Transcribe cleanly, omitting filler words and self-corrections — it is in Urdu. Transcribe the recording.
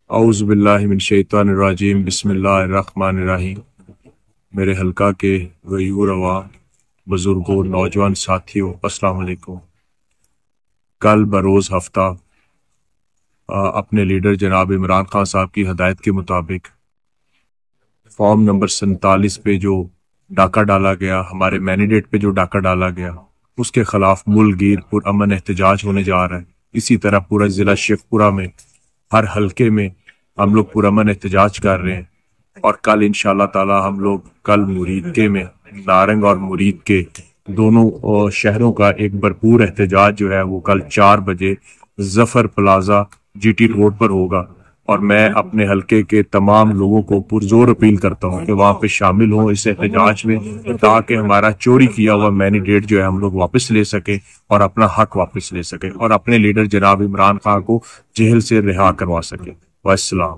اعوذ باللہ من الشیطان الرجیم بسم اللہ الرحمن الرحیم۔ میرے حلقہ کے غیور عوام، بزرگوں، نوجوان ساتھیوں، السلام علیکم۔ کل بروز ہفتہ اپنے لیڈر جناب عمران خان صاحب کی ہدایت کے مطابق فارم نمبر 47 پہ جو ڈاکہ ڈالا گیا، ہمارے مینڈیٹ پہ جو ڈاکہ ڈالا گیا، اس کے خلاف ملک گیر پرامن احتجاج ہونے جا رہا ہے۔ اسی طرح پورا ضلع شیخ پورہ میں ہر حلقے میں ہم لوگ پرامن احتجاج کر رہے ہیں، اور کل انشاءاللہ تعالی ہم لوگ کل مرید میں نارنگ اور مرید کے دونوں شہروں کا ایک بھرپور احتجاج جو ہے وہ کل 4 بجے ظفر پلازا جی ٹی روڈ پر ہوگا، اور میں اپنے حلقے کے تمام لوگوں کو پرزور اپیل کرتا ہوں کہ وہاں پہ شامل ہوں اس احتجاج میں، تاکہ ہمارا چوری کیا ہوا مینڈیٹ جو ہے ہم لوگ واپس لے سکیں اور اپنا حق واپس لے سکیں، اور اپنے لیڈر جناب عمران خان کو جیل سے رہا کروا سکیں۔ والسلام۔